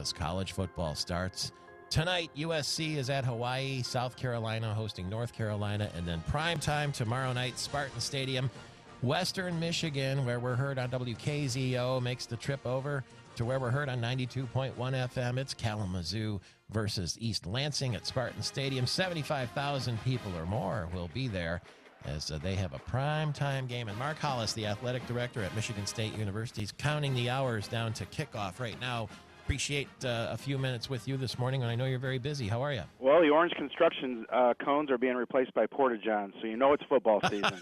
as college football starts. Tonight, USC is at Hawaii, South Carolina hosting North Carolina, and then prime time tomorrow night, Spartan Stadium. Western Michigan, where we're heard on WKZO, makes the trip over to where we're heard on 92.1 FM. It's Kalamazoo versus East Lansing at Spartan Stadium. 75,000 people or more will be there as they have a prime-time game. And Mark Hollis, the athletic director at Michigan State University, is counting the hours down to kickoff right now. Appreciate a few minutes with you this morning, and I know you're very busy. How are you? Well, the orange construction cones are being replaced by Porta-Johns, so you know it's football season.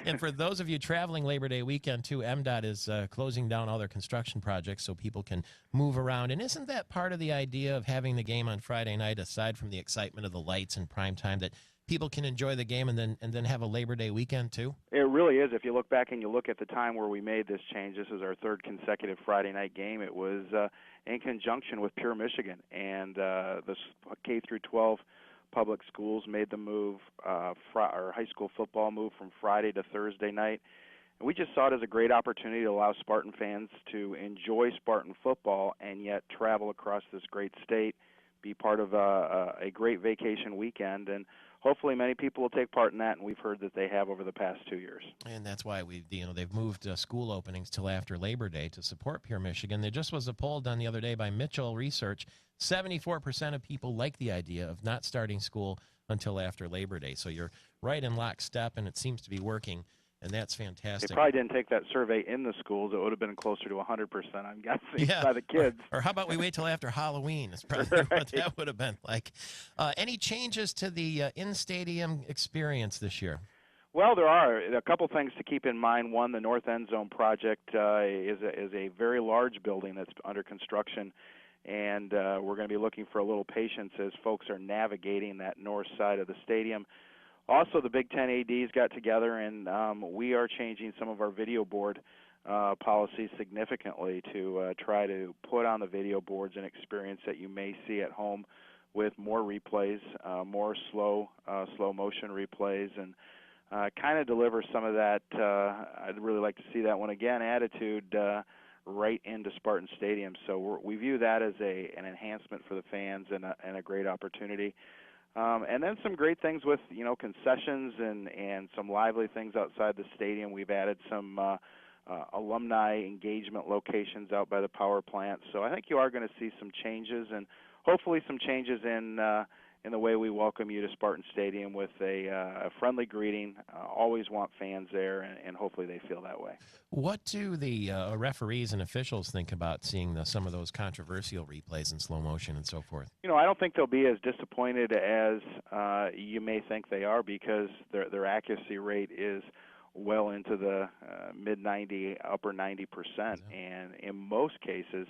And for those of you traveling Labor Day weekend, too, MDOT is closing down all their construction projects so people can move around. And isn't that part of the idea of having the game on Friday night, aside from the excitement of the lights and prime time, that people can enjoy the game and then have a Labor Day weekend, too? It really is. If you look back and you look at the time where we made this change, this is our third consecutive Friday night game. It was in conjunction with Pure Michigan, and the K through 12 public schools made the move, or high school football move from Friday to Thursday night. And we just saw it as a great opportunity to allow Spartan fans to enjoy Spartan football and yet travel across this great state, be part of a great vacation weekend, and hopefully many people will take part in that, and we've heard that they have over the past 2 years. And that's why they've moved school openings till after Labor Day to support Pure Michigan. There just was a poll done the other day by Mitchell Research. 74% of people like the idea of not starting school until after Labor Day. So you're right in lockstep, and it seems to be working. And that's fantastic. They probably didn't take that survey in the schools. It would have been closer to 100%, I'm guessing, by the kids. Or how about we wait till after Halloween? It's probably right. What that would have been like. Any changes to the in-stadium experience this year? Well, there are a couple things to keep in mind. One, the North End Zone project is a very large building that's under construction, and we're going to be looking for a little patience as folks are navigating that north side of the stadium. Also, the Big Ten ADs got together, and we are changing some of our video board policies significantly to try to put on the video boards an experience that you may see at home with more replays, more slow motion replays, and kind of deliver some of that, I'd really like to see that one again, attitude right into Spartan Stadium. So we view that as an enhancement for the fans and a great opportunity. And then some great things with, concessions and some lively things outside the stadium. We've added some alumni engagement locations out by the power plant. So I think you are going to see some changes, and hopefully some changes in the way we welcome you to Spartan Stadium with a friendly greeting. Always want fans there, and hopefully they feel that way. What do the referees and officials think about seeing some of those controversial replays in slow motion and so forth? I don't think they'll be as disappointed as you may think they are, because their accuracy rate is well into the mid-90, upper 90%, and in most cases,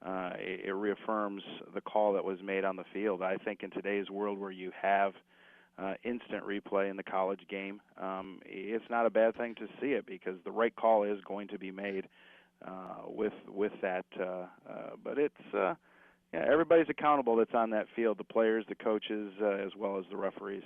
it reaffirms the call that was made on the field. I think in today's world where you have instant replay in the college game, it's not a bad thing to see it, because the right call is going to be made with that. But it's everybody's accountable that's on that field: the players, the coaches, as well as the referees.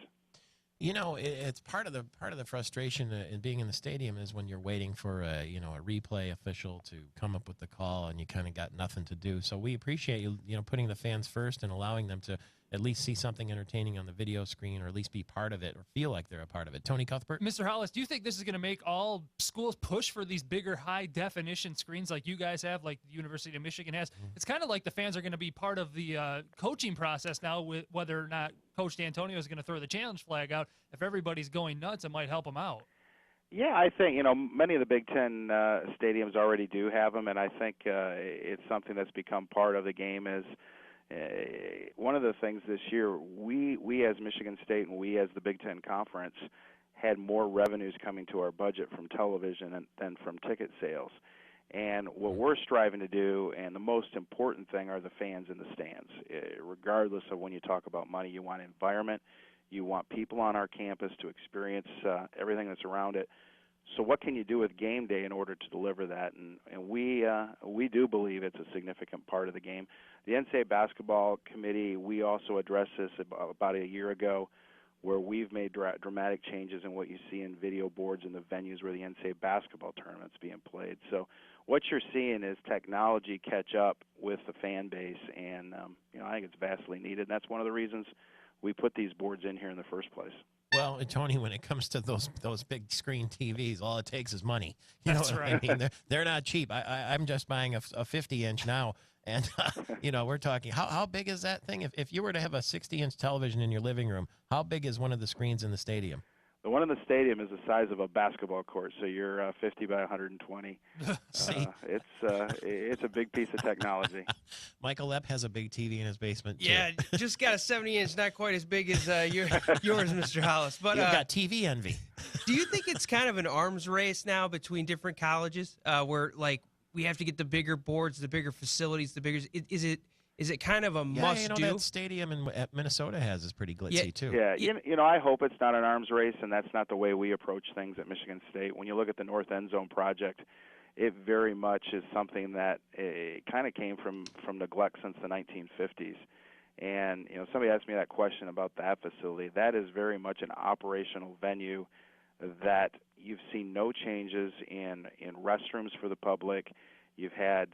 It's part of the frustration in being in the stadium is when you're waiting for a replay official to come up with the call, and you kind of got nothing to do. So we appreciate you putting the fans first and allowing them to at least see something entertaining on the video screen, or at least be part of it, or feel like they're a part of it. Tony Cuthbert? Mr. Hollis, do you think this is going to make all schools push for these bigger high-definition screens like you guys have, like the University of Michigan has? It's kind of like the fans are going to be part of the coaching process now, with whether or not Coach D'Antonio is going to throw the challenge flag out. If everybody's going nuts, it might help them out. Yeah, I think, many of the Big Ten stadiums already do have them, and I think it's something that's become part of the game. As one of the things this year, we as Michigan State and we as the Big Ten Conference had more revenues coming to our budget from television than from ticket sales. And what we're striving to do, and the most important thing, are the fans in the stands. Regardless of when you talk about money, you want environment, you want people on our campus to experience everything that's around it. So what can you do with game day in order to deliver that? And we do believe it's a significant part of the game. The NCAA basketball committee, we also addressed this about a year ago where we've made dramatic changes in what you see in video boards in the venues where the NCAA basketball tournament's being played. So what you're seeing is technology catch up with the fan base, and I think it's vastly needed. And that's one of the reasons we put these boards in here in the first place. Well, Tony, when it comes to those big screen TVs, all it takes is money. You That's know what right. I mean? They're not cheap. I'm just buying a 50-inch now, and we're talking. How big is that thing? If you were to have a 60-inch television in your living room, how big is one of the screens in the stadium? The one in the stadium is the size of a basketball court, so you're 50 by 120. See, it's a big piece of technology. Michael Lepp has a big TV in his basement too. Yeah, just got a 70-inch, not quite as big as yours, Mr. Hollis. But You've got TV envy. do you think it's kind of an arms race now between different colleges, where like we have to get the bigger boards, the bigger facilities, the bigger? Is it kind of a must-do? That stadium at Minnesota is pretty glitzy too. Yeah, I hope it's not an arms race, and that's not the way we approach things at Michigan State. When you look at the North End Zone project, it very much is something that kind of came from neglect since the 1950s. And somebody asked me that question about that facility. That is very much an operational venue that you've seen no changes in restrooms for the public. You've had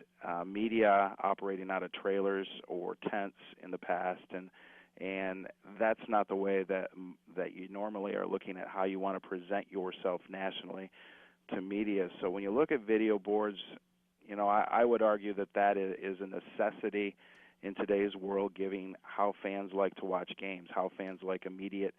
media operating out of trailers or tents in the past, and that's not the way that you normally are looking at how you want to present yourself nationally to media. So when you look at video boards, I would argue that is a necessity in today's world, given how fans like to watch games, how fans like immediate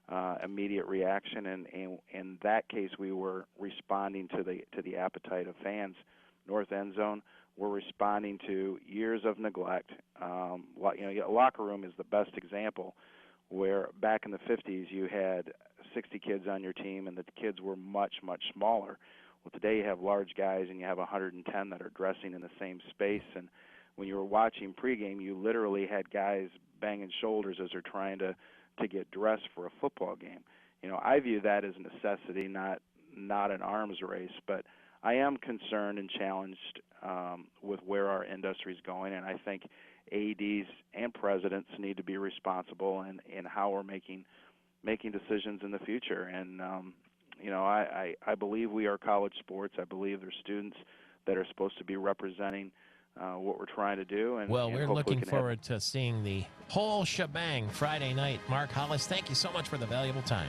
reaction, and in that case, we were responding to the appetite of fans. North End Zone, we're responding to years of neglect. A locker room is the best example, where back in the 50s you had 60 kids on your team and the kids were much, much smaller. Well, today you have large guys and you have 110 that are dressing in the same space, and when you were watching pregame, you literally had guys banging shoulders as they're trying to get dressed for a football game. I view that as a necessity, not an arms race, but I am concerned and challenged with where our industry is going, and I think ADs and presidents need to be responsible in how we're making decisions in the future. And I believe we are college sports. I believe there's students that are supposed to be representing what we're trying to do. And we're looking forward to seeing the whole shebang Friday night. Mark Hollis, thank you so much for the valuable time.